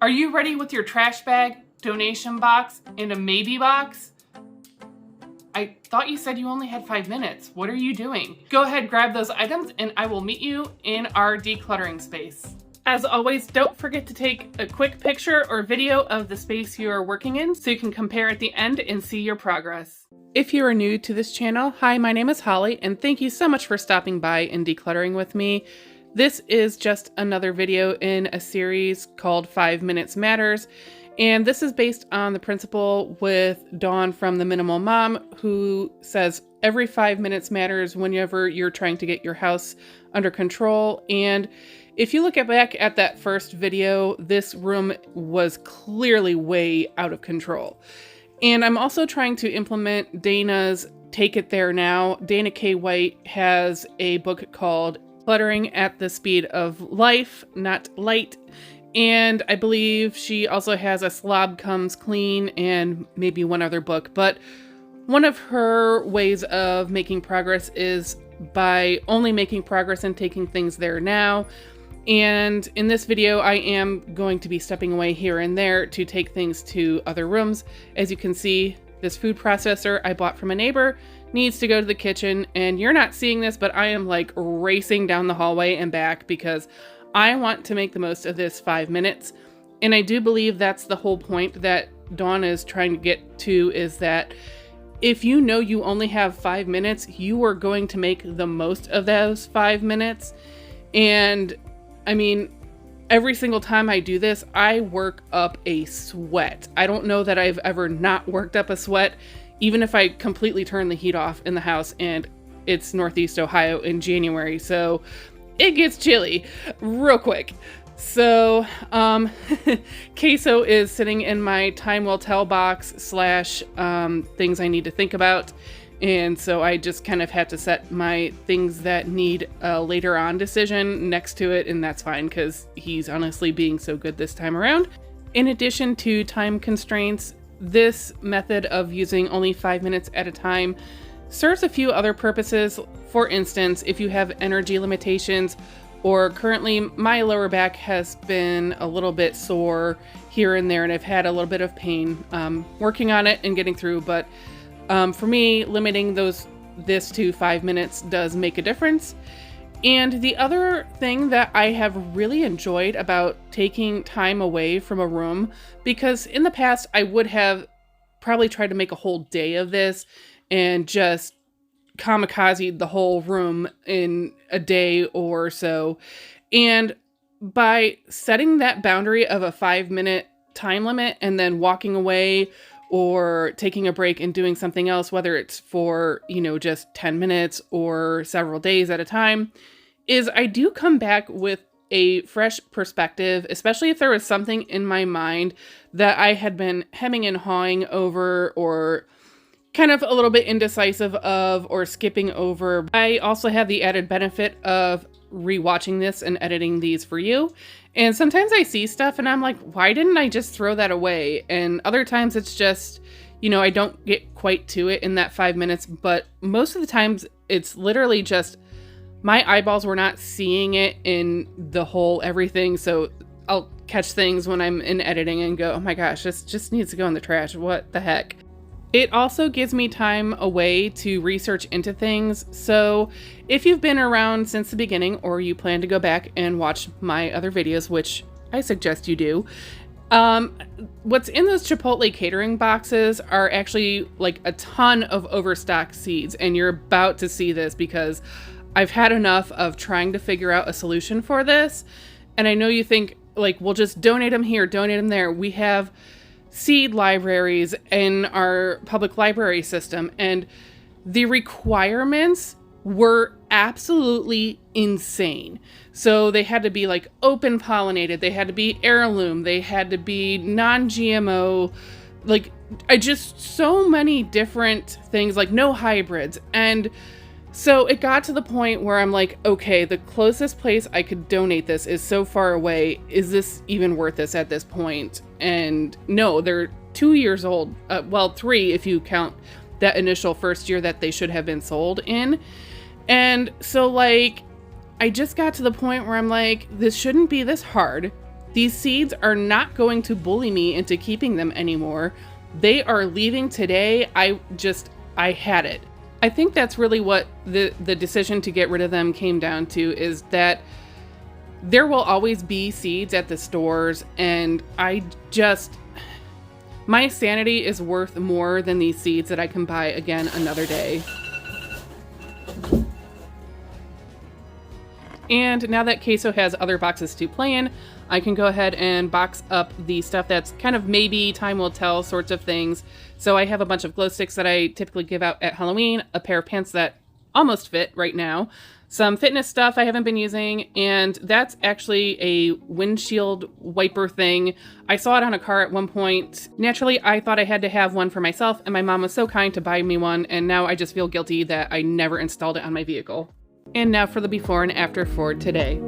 Are you ready with your trash bag, donation box, and a maybe box? I thought you said you only had 5 minutes. What are you doing? Go ahead, grab those items, and I will meet you in our decluttering space. As always, don't forget to take a quick picture or video of the space you are working in so you can compare at the end and see your progress. If you are new to this channel, hi, my name is Holly, and thank you so much for stopping by and decluttering with me. This is just another video in a series called 5 Minutes Matters, and this is based on the principle with Dawn from The Minimal Mom, who says every 5 minutes matters whenever you're trying to get your house under control. And if you look back at that first video, this room was clearly way out of control. And I'm also trying to implement Dana's Take It There Now. Dana K. White has a book called Decluttering at the Speed of Life, Not Light. And I believe she also has A Slob Comes Clean and maybe one other book. But one of her ways of making progress is by only making progress and taking things there now. And in this video, I am going to be stepping away here and there to take things to other rooms. As you can see, this food processor I bought from a neighbor needs to go to the kitchen, and you're not seeing this, but I am like racing down the hallway and back because I want to make the most of this 5 minutes. And I do believe that's the whole point that Dawn is trying to get to, is that if you know you only have 5 minutes, you are going to make the most of those 5 minutes. And I mean, every single time I do this, I work up a sweat. I don't know that I've ever not worked up a sweat, even if I completely turn the heat off in the house, and it's Northeast Ohio in January, so it gets chilly real quick. So, queso is sitting in my time will tell box / things I need to think about. And so I just kind of had to set my things that need a later on decision next to it, and that's fine because he's honestly being so good this time around. In addition to time constraints, this method of using only 5 minutes at a time serves a few other purposes. For instance, if you have energy limitations, or currently my lower back has been a little bit sore here and there, and I've had a little bit of pain. Working on it and getting through, but for me, limiting this to 5 minutes does make a difference. And the other thing that I have really enjoyed about taking time away from a room, because in the past I would have probably tried to make a whole day of this and just kamikaze the whole room in a day or so. And by setting that boundary of a 5 minute time limit and then walking away or taking a break and doing something else, whether it's for, just 10 minutes or several days at a time, is I do come back with a fresh perspective, especially if there was something in my mind that I had been hemming and hawing over or kind of a little bit indecisive of or skipping over. I also have the added benefit of rewatching this and editing these for you. And sometimes I see stuff and I'm like, why didn't I just throw that away? And other times it's just, I don't get quite to it in that 5 minutes, but most of the times it's literally just my eyeballs were not seeing it in the whole everything. So I'll catch things when I'm in editing and go, oh my gosh, this just needs to go in the trash. What the heck? It also gives me time away to research into things. So if you've been around since the beginning, or you plan to go back and watch my other videos, which I suggest you do, what's in those Chipotle catering boxes are actually like a ton of overstocked seeds. And you're about to see this because I've had enough of trying to figure out a solution for this. And I know you think like, we'll just donate them here, donate them there. We have seed libraries in our public library system, and the requirements were absolutely insane. So they had to be like open pollinated, they had to be heirloom, they had to be non-GMO, like so many different things, like no hybrids. And so it got to the point where I'm like, okay, the closest place I could donate this is so far away. Is this even worth this at this point? And no, they're 2 years old. Well, 3 if you count that initial first year that they should have been sold in. And so I just got to the point where I'm like, this shouldn't be this hard. These seeds are not going to bully me into keeping them anymore. They are leaving today. I had it. I think that's really what the decision to get rid of them came down to, is that there will always be seeds at the stores, and my sanity is worth more than these seeds that I can buy again another day. And now that Queso has other boxes to play in, I can go ahead and box up the stuff that's kind of maybe time will tell sorts of things. So I have a bunch of glow sticks that I typically give out at Halloween, a pair of pants that almost fit right now, some fitness stuff I haven't been using, and that's actually a windshield wiper thing. I saw it on a car at one point. Naturally, I thought I had to have one for myself, and my mom was so kind to buy me one, and now I just feel guilty that I never installed it on my vehicle. And now for the before and after for today.